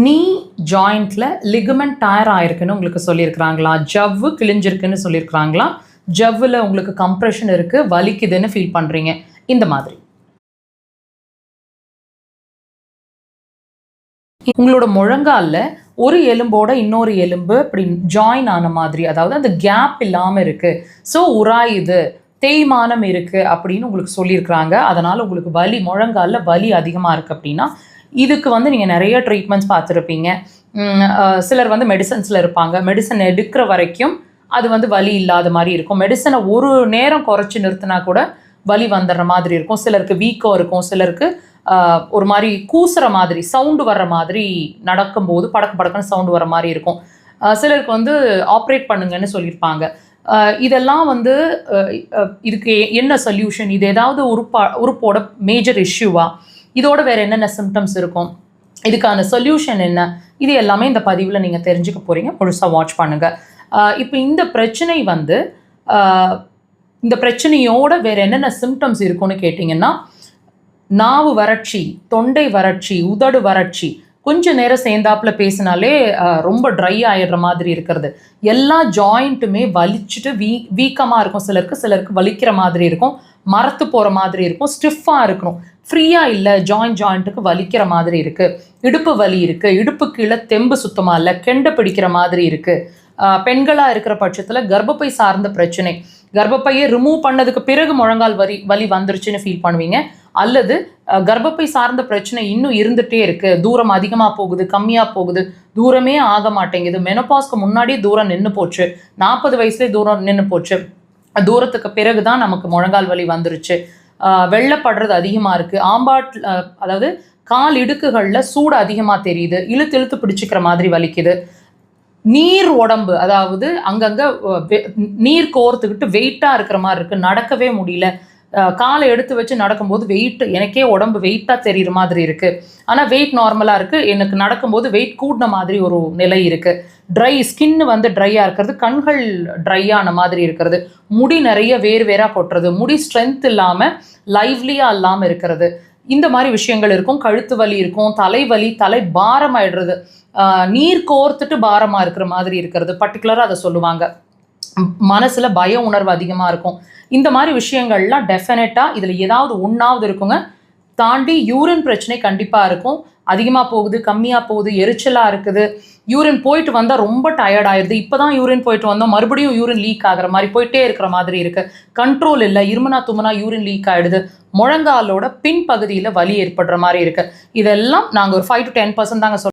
நீ ஜாயிண்ட்ல ligament tyre ஆயிருக்குன்னு உங்களுக்கு சொல்லியிருக்கிறாங்களா? ஜவ்வு கிழிஞ்சிருக்குன்னு சொல்லியிருக்கிறாங்களா? ஜவ்வில் உங்களுக்கு கம்ப்ரெஷன் இருக்கு, வலிக்குதுன்னு ஃபீல் பண்றீங்க. இந்த மாதிரி உங்களோட முழங்கால்ல ஒரு எலும்போட இன்னொரு எலும்பு இப்படி ஜாயின் ஆன மாதிரி, அதாவது அந்த கேப் இல்லாமல் இருக்கு, ஸோ உராயுது, தேய்மானம் இருக்கு அப்படின்னு உங்களுக்கு சொல்லியிருக்கிறாங்க. அதனால உங்களுக்கு வலி, முழங்கால்ல வலி அதிகமாக இருக்கு அப்படின்னா இதுக்கு வந்து நீங்கள் நிறைய ட்ரீட்மெண்ட்ஸ் பார்த்துருப்பீங்க. சிலர் வந்து மெடிசன்ஸில் இருப்பாங்க. மெடிசன் எடுக்கிற வரைக்கும் அது வந்து வலி இல்லாத மாதிரி இருக்கும். மெடிசனை ஒரு நேரம் குறைச்சி நிறுத்தினா கூட வலி வந்துடுற மாதிரி இருக்கும். சிலருக்கு வீக்கம் இருக்கும், சிலருக்கு ஒரு மாதிரி கூசுற மாதிரி சவுண்டு வர்ற மாதிரி, நடக்கும்போது படக்கு படக்குன்னு சவுண்டு வர மாதிரி இருக்கும். சிலருக்கு வந்து ஆப்ரேட் பண்ணுங்கன்னு சொல்லியிருப்பாங்க. இதெல்லாம் வந்து இதுக்கு என்ன சொல்யூஷன்? இது ஏதாவது உறுப்போட மேஜர் இஷ்யூவா? இதோட வேறு என்னென்ன சிம்டம்ஸ் இருக்கும்? இதுக்கான சொல்யூஷன் என்ன? இது எல்லாமே இந்த பதிவில் நீங்கள் தெரிஞ்சுக்க போகிறீங்க. முழுசாக வாட்ச் பண்ணுங்கள். இப்போ இந்த பிரச்சனை வந்து இந்த பிரச்சனையோட வேறு என்னென்ன சிம்டம்ஸ் இருக்குன்னு கேட்டிங்கன்னா, நாவு வறட்சி, தொண்டை வறட்சி, உதடு வறட்சி, கொஞ்ச நேரம் சேர்ந்தாப்புல பேசினாலே ரொம்ப ட்ரை ஆகிடுற மாதிரி இருக்கிறது, எல்லா ஜாயிண்ட்டுமே வலிச்சுட்டு வீக்கமாக இருக்கும். சிலருக்கு வலிக்கிற மாதிரி இருக்கும், மரத்து போகிற மாதிரி இருக்கும், ஸ்டிஃபாக இருக்கணும், ஃப்ரீயாக இல்லை, ஜாயிண்ட்டுக்கு வலிக்கிற மாதிரி இருக்குது, இடுப்பு வலி இருக்குது, இடுப்பு கீழே தெம்பு சுத்தமாக இல்லை, கெண்டை பிடிக்கிற மாதிரி இருக்குது. பெண்களாக இருக்கிற பட்சத்தில் கர்ப்பப்பை சார்ந்த பிரச்சனை, கர்ப்பப்பையை ரிமூவ் பண்ணதுக்கு பிறகு முழங்கால் வலி வந்துருச்சுன்னு ஃபீல் பண்ணுவீங்க. அல்லது கர்ப்பப்பை சார்ந்த பிரச்சனை இன்னும் இருந்துகிட்டே இருக்குது, தூரம் அதிகமாக போகுது, கம்மியாக போகுது, தூரமே ஆக மாட்டேங்குது, மெனோபாஸ்க்கு முன்னாடியே தூரம் நின்று போச்சு, 40 வயசுலேயே தூரம் நின்று போச்சு, தூரத்துக்கு பிறகு தான் நமக்கு முழங்கால் வலி வந்துருச்சு, வெள்ளப்படுறது அதிகமாக இருக்குது, அதாவது கால் இடுக்குகளில் சூடு அதிகமாக தெரியுது, இழுத்து பிடிச்சிக்கிற மாதிரி வலிக்குது, நீர் உடம்பு, அதாவது அங்கங்கே நீர் கோர்த்துக்கிட்டு வெயிட்டாக இருக்கிற மாதிரி இருக்குது, நடக்கவே முடியல, காலை எடுத்து வச்சு நடக்கும்போது வெயிட், எனக்கே உடம்பு வெயிட்டாக தெரிகிற மாதிரி இருக்குது, ஆனால் வெயிட் நார்மலாக இருக்குது, எனக்கு நடக்கும்போது வெயிட் கூடின மாதிரி ஒரு நிலை இருக்குது, ட்ரை ஸ்கின்னு வந்து ட்ரையாக இருக்கிறது, கண்கள் ட்ரையான மாதிரி இருக்கிறது, முடி நிறைய வேறாக கொட்டுறது, முடி ஸ்ட்ரென்த் இல்லாமல் லைவ்லியாக இல்லாமல் இருக்கிறது, இந்த மாதிரி விஷயங்கள் இருக்கும். கழுத்து வலி இருக்கும், தலைவலி, தலை பாரம் ஆயிடுறது, நீர் கோர்த்துட்டு பாரமாக இருக்கிற மாதிரி இருக்கிறது, பர்டிகுலராக அதை சொல்லுவாங்க. மனசில் பய உணர்வு அதிகமாக இருக்கும். இந்த மாதிரி விஷயங்கள்லாம் டெஃபினட்டாக இதில் ஏதாவது ஒன்றாவது இருக்குங்க. தாண்டி யூரின் பிரச்சனை கண்டிப்பாக இருக்கும். அதிகமாக போகுது, கம்மியாக போகுது, எரிச்சலாக இருக்குது, யூரின் போயிட்டு வந்தால் ரொம்ப டயர்ட் ஆயிடுது, இப்போ தான் யூரின் போயிட்டு வந்தோம், மறுபடியும் யூரின் லீக் ஆகிற மாதிரி போயிட்டே இருக்கிற மாதிரி இருக்குது, கண்ட்ரோல் இல்லை, இருமுனா தும்முனா யூரின் லீக் ஆகிடுது, முழங்காலோட பின்பகுதியில் வலி ஏற்படுற மாதிரி இருக்குது. இதெல்லாம் நாங்கள் ஒரு 5 to 10% தாங்க